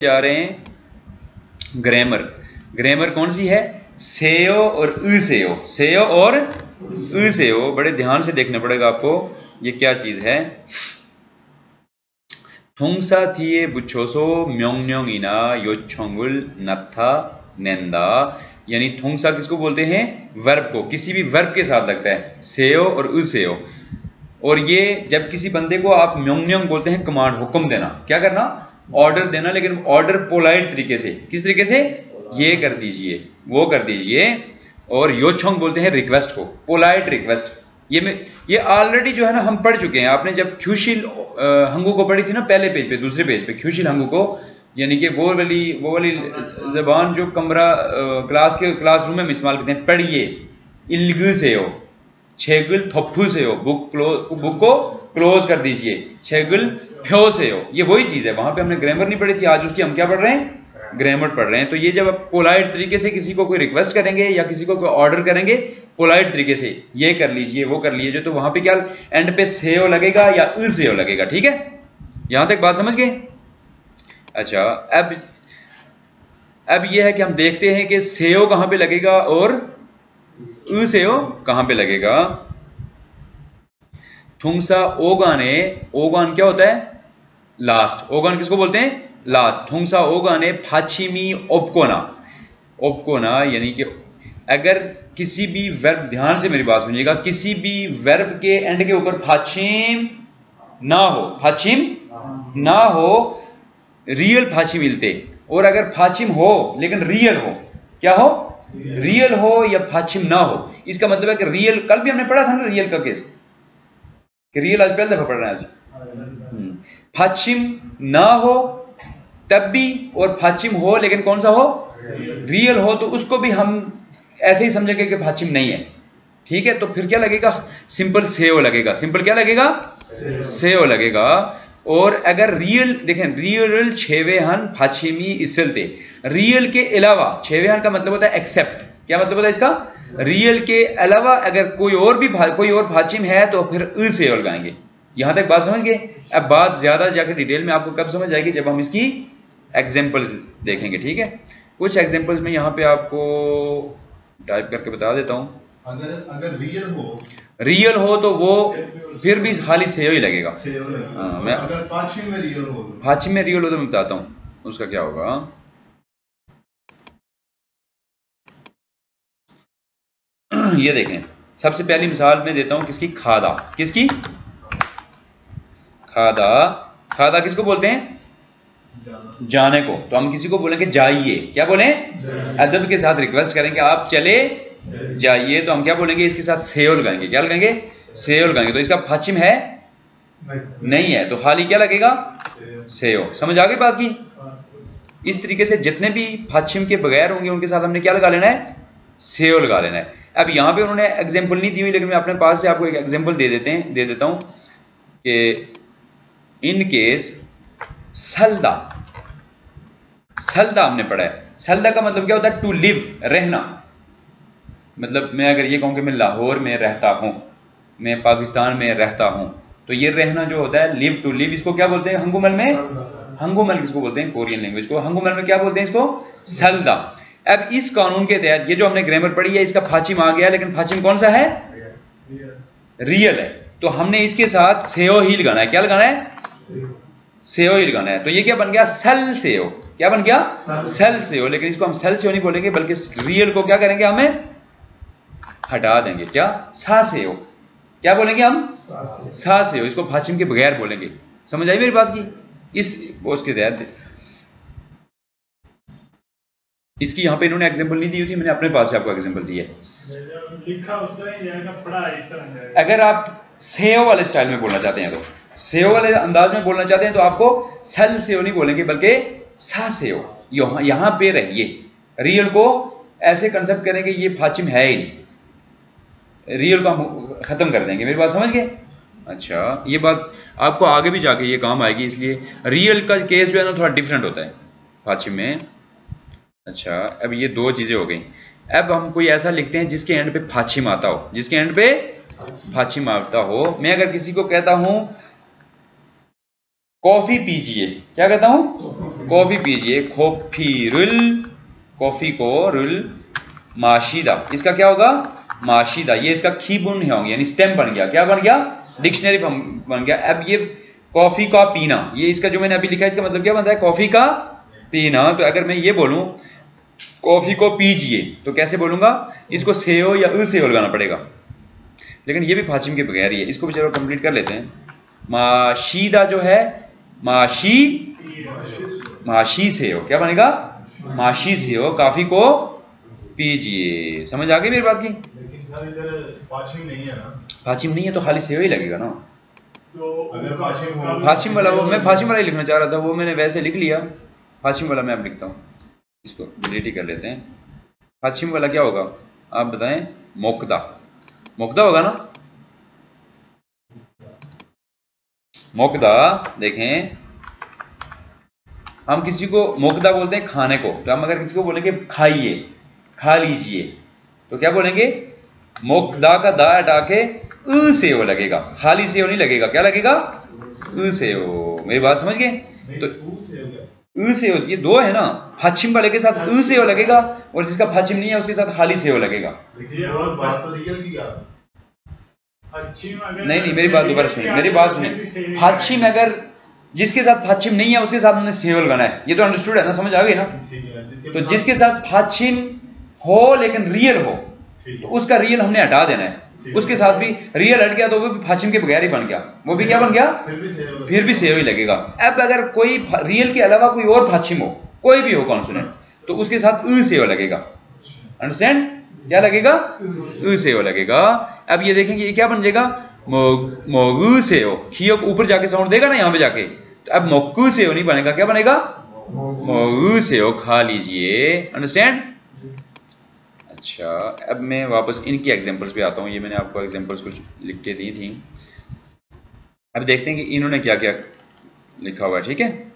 जा रहे हैं ग्रामर। ग्रामर कौन सी है? सेयो और असेयो, सेयो और असेयो। बड़े ध्यान से देखना पड़ेगा आपको ये क्या चीज है। 동사 뒤에 붙여서 명령이나 요청을 나타낸다। यानी 동사 किसको बोलते हैं? वर्ब को। किसी भी वर्ब के साथ लगता है, सेयो और असेयो। और ये जब किसी बंदे को आप म्योंग बोलते हैं, कमांड, हुक्म देना, क्या करना? ऑर्डर देना, लेकिन ऑर्डर पोलाइट तरीके से। किस तरीके से? ये कर दीजिए, वो कर दीजिए। और योचोंग बोलते हैं रिक्वेस्ट को, पोलाइट रिक्वेस्ट। ये ऑलरेडी जो है ना हम पढ़ चुके हैं। आपने जब ख्यूशिल हंगू को पढ़ी थी ना, पहले पेज पे, दूसरे पेज पे, ख्यूशिल हंगू को, यानी कि वो वाली जबान जो कमरा क्लासरूम में इस्तेमाल करते हैं। पढ़िए, इल्गु से हो, छेगुल थप्पू से हो, बुक को क्लोज कर दीजिए, छेगुल फ्यो से हो। ये वही चीज है। वहां पे हमने ग्रामर नहीं पढ़ी थी, आज उसकी हम क्या पढ़ रहे हैं? ग्रामर पढ़ रहे हैं। तो ये जब आप पोलाइट तरीके से किसी को कोई रिक्वेस्ट करेंगे या किसी को कोई ऑर्डर करेंगे, पोलाइट तरीके से, ये कर लीजिए, वो कर लीजिए, तो वहां पे क्या एंड पे सेयो लगेगा या सेयो लगेगा। ठीक है, यहां तक बात समझ गए? अच्छा, अब यह है कि हम देखते हैं कि सेयो कहां पे लगेगा और सेयो कहां पे लगेगा। थुंगसा ओगाने, ओगान क्या होता है? लास्ट। ओगान किसको बोलते हैं? लास्ट। थुंगसा ओगाने फाचिमी ओपकोना। ओपकोना यानी कि अगर किसी भी वर्ब, ध्यान से मेरी बात सुनिएगा, किसी भी वर्ब के एंड के ऊपर फाचिम ना हो, फाचिम ना हो, रियल फाचिम मिलते। और अगर फाचिम हो लेकिन रियल हो, क्या हो? रियल हो या फाचिम ना हो, इसका मतलब है कि रियल, कल भी हमने पढ़ा था ना रियल का केस, कि रियल आज पहले दफा पढ़ रहे हैं आज। फाचिम ना हो तब भी, और फाचिम हो लेकिन कौन सा हो? रियल हो, तो उसको भी हम ऐसे ही समझेंगे कि फाचिम नहीं है। ठीक है, तो फिर क्या लगेगा? सिंपल सेओ लगेगा। सिंपल क्या लगेगा? सेओ लगेगा। और अगर रियल देखें, रियल छेवेहन फाचिमी इसलते, रियल के अलावा, छेवेहन का मतलब होता है एक्सेप्ट। क्या मतलब होता है इसका? रियल के अलावा अगर कोई और फाचिम है तो फिर सेओ लगाएंगे। यहां तक बात समझ गए? अब बात ज्यादा जाकर डिटेल में आपको कब समझ आएगी? जब हम इसकी एग्जाम्पल्स देखेंगे। ठीक है, कुछ एग्जाम्पल्स में यहां पे आपको टाइप करके बता देता हूं। अगर रियल हो तो वो फिर भी खाली सेयो ही लगेगा। मैं अगर फाचिम में रियल हो, फाचिम में रियल हो तो मैं बताता हूं उसका क्या होगा। ये देखें, सबसे पहली मिसाल मैं देता हूं किसकी? खादा। किसकी? खादा। खादा किसको बोलते हैं? जाने को। तो हम किसी को बोलेंगे जाइए, क्या बोले? अदब के साथ रिक्वेस्ट करेंगे, आप चले जाइए, तो हम क्या बोलेंगे? इसके साथ सेयो लगाएंगे। क्या लगाएंगे? सेयो लगाएंगे। तो इसका फाचिम है? नहीं है, तो खाली क्या लगेगा? सेयो। समझ आ गई बात की? इस तरीके से जितने भी फाचिम के बगैर होंगे उनके साथ हमने क्या लगा लेना है? सेयो लगा लेना है। अब यहां पे उन्होंने एग्जाम्पल नहीं दी हुई, लेकिन मैं अपने पास से आपको एक एग्जाम्पल दे देता हूं कि इन केस सल्दा, सल्दा हमने पढ़ा है। सल्दा का मतलब क्या होता है? टू लिव, रहना। मतलब मैं अगर ये कहूं कि मैं लाहौर में रहता हूं, मैं पाकिस्तान में रहता हूं, तो ये रहना जो होता है, लिव टू लिव, इसको क्या बोलते हैं हंगुमल में? हंगुमल किसको बोलते हैं? कोरियन लैंग्वेज को। हंगुमल में क्या बोलते हैं इसको? सल्दा। अब इस कानून के तहत ये जो हमने ग्रामर पढ़ी है, इसका फाचिम आ गया, लेकिन फाचिम कौन सा है? रियल है। तो हमने इसके साथ सेयो ही लगाना है। क्या लगाना है? सेयो ही लगाना है। तो ये क्या बन गया? सल सेयो। क्या बन गया? सेल सेयो। लेकिन इसको हम सेल सेयो नहीं बोलेंगे, बल्कि रियल को क्या करेंगे? हमें हटा देंगे। क्या? सा सेयो। क्या बोलेंगे हम? सा सेयो। इसको फाचिम के बगैर बोलेंगे। समझ आई मेरी बात की? इस उसके तहत इसकी यहां पे इन्होंने एग्जांपल नहीं दी हुई थी, मैंने अपने पास से आपको एग्जांपल दी है। लिखा उस तरह ही जाएगा, पढ़ा इस तरह जाएगा। अगर आप सेयो वाले स्टाइल में बोलना चाहते हैं, तो सेयो वाले अंदाज में बोलना चाहते हैं, तो आपको सल सेयो नहीं बोलेंगे, बल्कि सा सेयो। यहां पे रहिए, रियल को ऐसे कंसेप्ट करेंगे ये फाचिम है ही नहीं, रियल को हम खत्म कर देंगे। मेरी बात समझ गए? अच्छा, ये बात आपको आगे भी जाके ये काम आएगी, इसलिए रियल का केस जो है ना थोड़ा डिफरेंट होता है फाचिम में। अच्छा, अब ये दो चीजें हो गई। अब हम कोई ऐसा लिखते हैं जिसके एंड पे फाचिम आता हो, जिसके एंड पे फाचिम आता हो। मैं अगर किसी को कहता हूं कॉफी पीजिए, क्या कहता हूं? कॉफी पीजिए। खोफीरुल, कॉफी को रुल माशीदा, इसका क्या होगा? माशीदा। ये इसका खीबुन है, यानी स्टेम बन गया। क्या बन गया? डिक्शनरी बन गया। अब ये कॉफी का पीना, ये इसका जो मैंने अभी लिखा है इसका मतलब क्या बनता है? कॉफी का पीना। तो अगर मैं ये बोलूं कॉफी को पीजिए तो कैसे बोलूंगा? इसको सेओ या सेओ लगाना पड़ेगा, लेकिन ये भी फाचिम के बगैर ही है। इसको भी चलो कंप्लीट कर लेते हैं। माशीदा जो है, माशी से हो, क्या बनेगा? माशी से हो, काफी को पीजिए। समझ आ गई मेरी बात की? लेकिन सर इधर फाशिम नहीं है ना। फाचिम नहीं है तो खाली से ही लगेगा ना। तो अगर फाशिम हो, फाचिम वाला, वो मैं फाचिम वाला ही लिखना चाह रहा था, वो मैंने वैसे लिख लिया। फाचिम वाला मैं अब लिखता हूँ, इसको डिलीट ही कर लेते हैं। फाचिम वाला क्या होगा आप बताएं? मोकदा, मोकदा होगा ना? मोकदा। देखें, हम किसी को मोकदा बोलते हैं खाने को, तो हम अगर किसी को बोलेंगे खाइए, खा लीजिए, तो क्या बोलेंगे? मोकदा का दा हटा के से हो लगेगा, खाली से हो नहीं लगेगा। क्या लगेगा? से हो। मेरी बात समझ गए? तो से हो, ये दो है ना, फाचिम वाले के साथ से हो लगेगा, और जिसका फाचिम नहीं है उसके साथ खाली से हो लगेगा। बात तो रियल की यार। नहीं, मेरी बात दोबारा सुनिए, मेरी बात सुनिए। फाचिम अगर जिसके साथ फाचिम नहीं है उसके साथ हमने सेव लगाना है, ये तो अंडरस्टूड है ना, समझ आ गई ना? तो जिसके साथ फाचिम हो लेकिन रियल हो, तो उसका रियल हमने हटा देना है। उसके साथ भी रियल हट गया तो वो भी फाचिम के बगैर ही बन गया, वो भी क्या बन गया? फिर भी सेव ही लगेगा। अब अगर कोई रियल के अलावा कोई और फाचिम हो, कोई भी हो कॉन्सोनेंट, तो उसके साथ सेव लगेगा। अंडरस्टैंड? क्या लगेगा? सेव लगेगा। अब ये देखेंगे ये क्या बन जाएगा? मोगू से हो, खी ऊपर जाके साउंड देगा ना यहाँ पे जाके, तो अब मोकू से हो नहीं बनेगा, क्या बनेगा? मोगू से हो, खा लीजिए। अंडरस्टैंड? अच्छा, अब मैं वापस इनकी एग्जांपल्स पे आता हूँ। ये मैंने आपको एग्जांपल्स कुछ लिख के दी थी, अब देखते हैं कि इन्होंने क्या क्या लिखा हुआ है। ठीक है,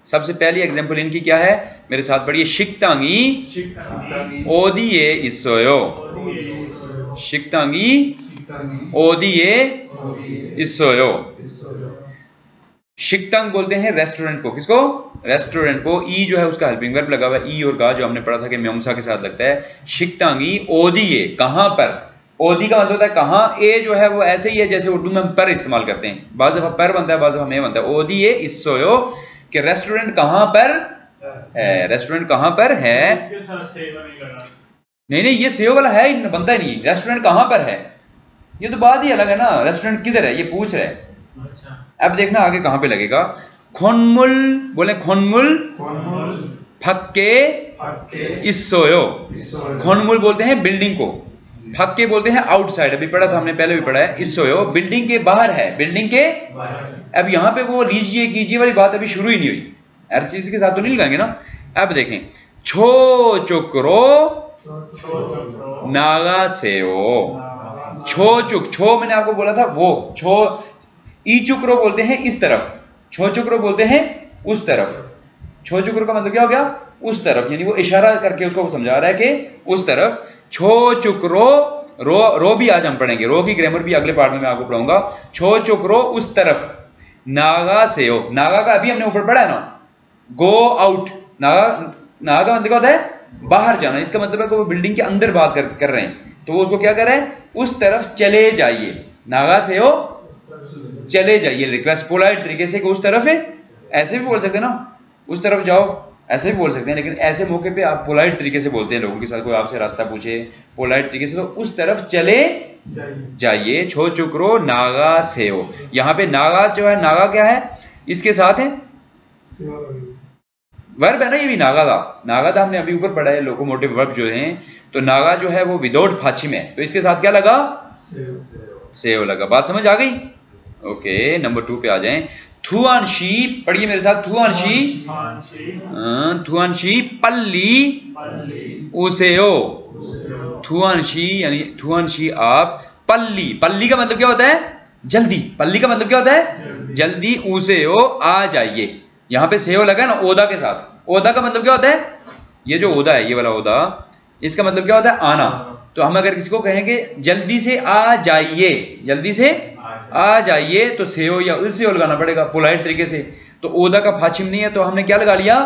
सबसे पहली एग्जांपल इनकी क्या है? मेरे साथ पढ़िए। शिक्तांगी ओदिए इसोयो, शिक्तांगी ओदिए इसोयो। शिक्तांग बोलते हैं रेस्टोरेंट को। किसको? रेस्टोरेंट को। ई जो है उसका हेल्पिंग वर्ब लगा हुआ है, ई और गा जो हमने पढ़ा था कि म्योंगसा के साथ लगता है। शिक्तांगी ओदिए, कहां पर? ओदी का मतलब होता है कहां। ए जो है वो ऐसे ही है जैसे उर्दू में हम पर इस्तेमाल करते हैं, बाज़ दफा पर बनता है, बाज़ दफा में बनता है। ओदिए इसोयो, कि रेस्टोरेंट कहां पर है, रेस्टोरेंट कहां पर है। इसके साथ सेव नहीं करना। नहीं, ये सेव वाला है ही बनता ही नहीं। रेस्टोरेंट कहां पर है, ये तो बात ही अलग है ना। रेस्टोरेंट किधर है ये पूछ रहे हैं। अच्छा, अब देखना आगे कहां पे लगेगा। खोनमुल, बोले खोनमुल फक्के इसोयो। खोनमुल बोलते हैं बिल्डिंग को, फक्के बोलते हैं आउटसाइड। अभी पढ़ा था हमने, पहले भी पढ़ा है। इसोयो बिल्डिंग के बाहर है, बिल्डिंग के। अब यहां पे वो लीजिए कीजिए वाली बात अभी शुरू ही नहीं हुई, हर चीज के साथ तो नहीं लगाएंगे ना। अब देखें, छो चुकरो नागा सेओ। छो चुक, छो मैंने आपको बोला था वो छो। ई चुकरो बोलते हैं इस तरफ, छो चुकरो बोलते हैं उस तरफ। छो चुकरो का मतलब क्या हो गया? उस तरफ, यानी वो इशारा करके उसको समझा रहा है कि उस तरफ। छो चुकरो, रो भी आज हम पढ़ेंगे, रो की ग्रामर भी अगले पार्ट में मैं आपको पढ़ाऊंगा। छो चुकरो उस तरफ, नागा से हो। नागा का अभी हमने ऊपर पढ़ा है ना, गो आउट। नागा, नागा का मतलब क्या होता है? बाहर जाना। इसका मतलब है कि वो बिल्डिंग के अंदर बात कर रहे हैं, तो वो उसको क्या कर रहे हैं? उस तरफ चले जाइए। नागा से हो, चले जाइए। रिक्वेस्ट पोलाइट तरीके से कि उस तरफ है, ऐसे भी बोल सकते हैं ना, उस तरफ जाओ, ऐसे भी बोल सकते हैं। लेकिन ऐसे मौके पे आप पोलाइट तरीके से बोलते हैं लोगों के साथ, कोई आपसे रास्ता पूछे पोलाइट तरीके से, तो उस तरफ चले जाइए। छो चुकरो नागा से हो। यहाँ पे नागा जो है, नागा क्या है? इसके साथ है वर्ब है ना, ये भी नागा था। नागा था हमने अभी ऊपर पढ़ा है, लोकोमोटिव वर्ब जो हैं। तो नागा जो है वो विदाउट फाचिम है, तो इसके साथ क्या लगा? सेव लगा। बात समझ आ गई? ओके, नंबर 2 पे आ जाएं। थुआनशी, पढ़िए मेरे साथ। थुआनशी पल्ली उसेओ। थुआनशी यानी थुआनशी आप, पल्ली, पल्ली का मतलब क्या होता है? जल्दी। पल्ली का मतलब क्या होता है? जल्दी। उसेओ आ जाइए। यहां पे सेओ लगा है ना ओदा के साथ। ओदा का मतलब क्या होता है? ये जो ओदा है, ये वाला ओदा, इसका मतलब क्या होता है? आना। तो हम अगर किसी को कहेंगे जल्दी से आ जाइए, जल्दी से आ जाइए तो से हो या उससे हो लगाना पड़ेगा पोलाइट तरीके से। तो ओदा का फाचिम नहीं है तो हमने क्या लगा लिया